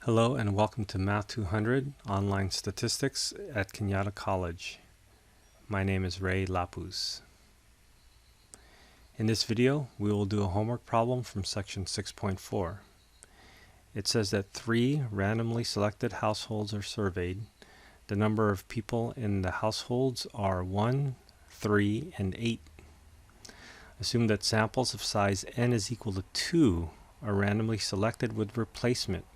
Hello and welcome to m200 Online Statistics at Cañada College. My name is Lapuz. In this video, we will do a homework problem from section 6.4. It says that 3 randomly selected households are surveyed. The number of people in the households are 1, 3, and 8. Assume that samples of size n is equal to 2 are randomly selected with replacement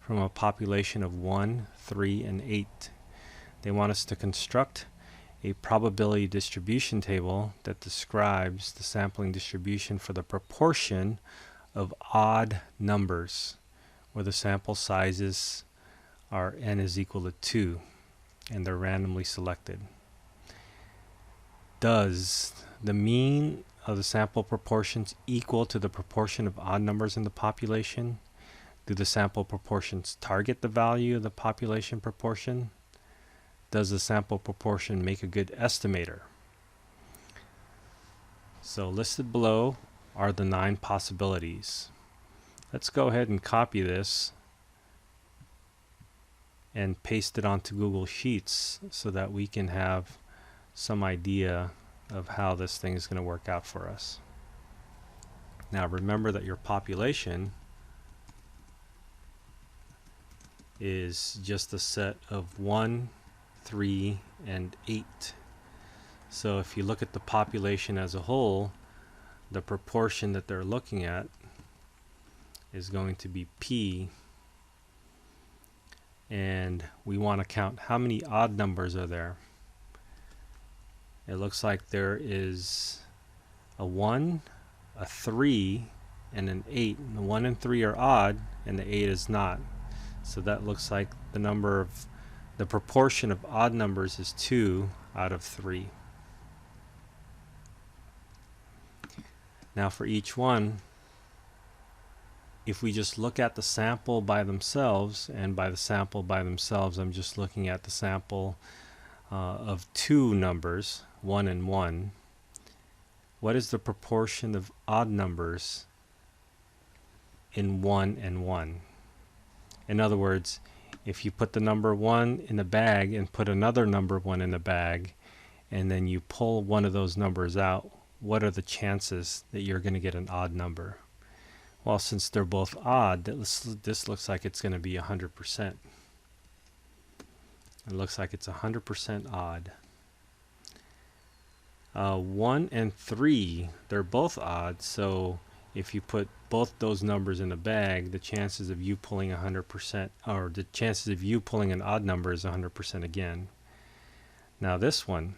from a population of 1, 3, and 8. They want us to construct a probability distribution table that describes the sampling distribution for the proportion of odd numbers where the sample sizes are n is equal to 2 and they're randomly selected. Does the mean of the sample proportions equal to the proportion of odd numbers in the population? Do the sample proportions target the value of the population proportion? Does the sample proportion make a good estimator? So listed below are the 9 possibilities. Let's go ahead and copy this and paste it onto Google Sheets so that we can have some idea of how this thing is going to work out for us. Now remember that your population is just a set of 1, 3, and 8. So if you look at the population as a whole, the proportion that they're looking at is going to be P, and we want to count how many odd numbers are there. It looks like there is a 1, a 3, and an 8. And the 1 and 3 are odd and the 8 is not. So that looks like the proportion of odd numbers is 2 out of 3. Now for each one, if we just look at the sample by themselves, and by the sample by themselves I'm just looking at the sample of 2 numbers, 1 and 1, what is the proportion of odd numbers in 1 and 1? In other words, if you put the number 1 in a bag and put another number 1 in a bag, and then you pull one of those numbers out, what are the chances that you're going to get an odd number? Well, since they're both odd, this looks like it's going to be 100%. It looks like it's 100% odd. 1 and 3, they're both odd, so if you put both those numbers in a bag, the chances of you pulling 100%, or the chances of you pulling an odd number is 100% again. Now this one,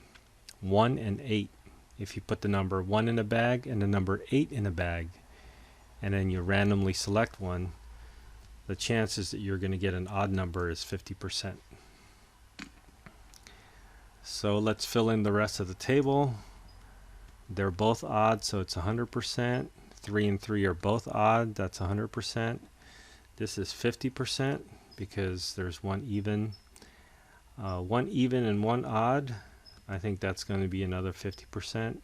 1 and 8, if you put the number 1 in a bag and the number 8 in a bag, and then you randomly select one, the chances that you're going to get an odd number is 50%. So let's fill in the rest of the table. They're both odd, so it's 100%. 3 and 3 are both odd, that's 100%. This is 50% because there's one even. 1 even and 1 odd, I think that's going to be another 50%.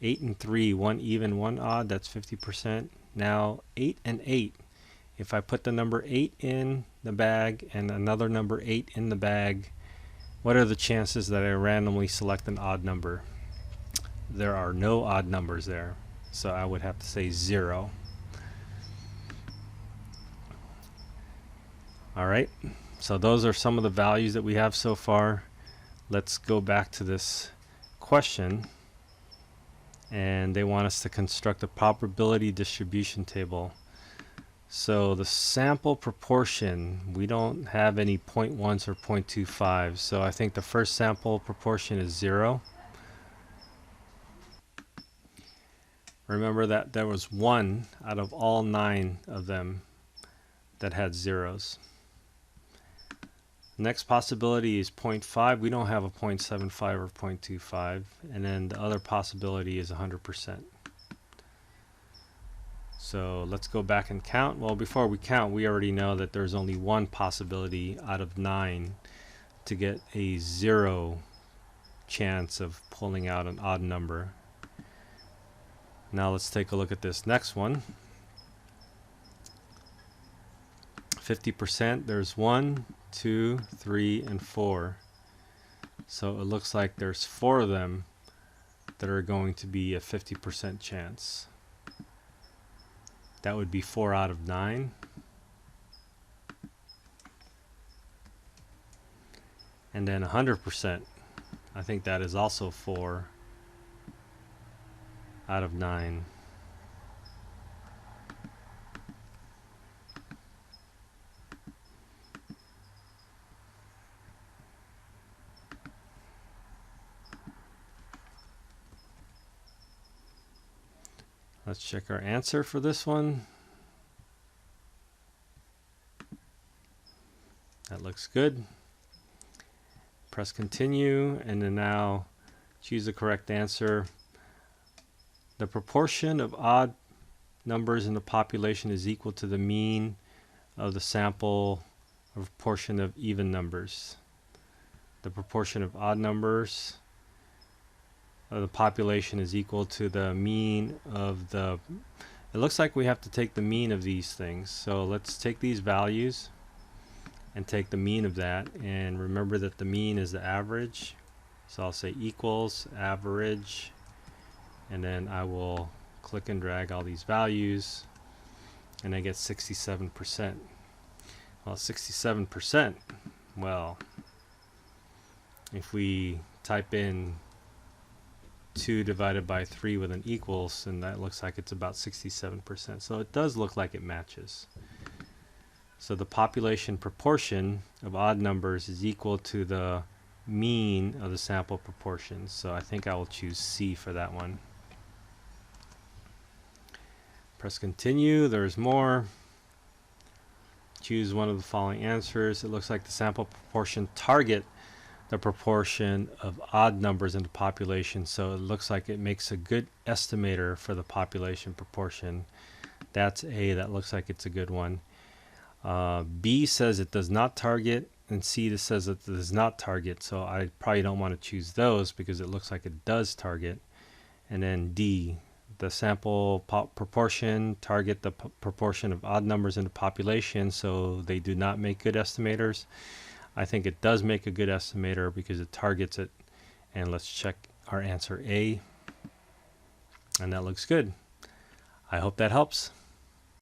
8 and 3, 1 even, 1 odd, that's 50%. Now 8 and 8, if I put the number 8 in the bag and another number 8 in the bag, what are the chances that I randomly select an odd number? There are no odd numbers there. So I would have to say 0. Alright, so those are some of the values that we have so far. Let's go back to this question, and they want us to construct a probability distribution table. So the sample proportion, we don't have any 0.1s or 0.25, so I think the first sample proportion is 0. Remember that there was 1 out of all 9 of them that had zeros. Next possibility is 0.5. We don't have a 0.75 or 0.25. And then the other possibility is 100%. So let's go back and count. Well, before we count, we already know that there's only one possibility out of 9 to get a 0 chance of pulling out an odd number. Now let's take a look at this next one. 50%, there's 1, 2, 3, and 4. So it looks like there's 4 of them that are going to be a 50% chance. That would be 4 out of 9. And then 100%, I think that is also 4 out of 9. Let's check our answer for this one. That looks good. Press continue, and then now choose the correct answer. The proportion of odd numbers in the population is equal to the mean of the sample of proportion of even numbers. The proportion of odd numbers of the population is equal to the mean of the... It looks like we have to take the mean of these things. So let's take these values and take the mean of that, and remember that the mean is the average. So I'll say equals average, and then I will click and drag all these values, and I get 67%. Well, 67%, well, if we type in 2 divided by 3 with an equals, and that looks like it's about 67%. So it does look like it matches. So the population proportion of odd numbers is equal to the mean of the sample proportions. So I think I will choose C for that one. Press continue. There's more. Choose one of the following answers. It looks like the sample proportion target the proportion of odd numbers in the population. So it looks like it makes a good estimator for the population proportion. That's A. That looks like it's a good one. B says it does not target, and C says it does not target, so I probably don't want to choose those because it looks like it does target. And then D, the sample proportion target the proportion of odd numbers in the population, so they do not make good estimators. I think it does make a good estimator because it targets it. And let's check our answer A, and that looks good. I hope that helps.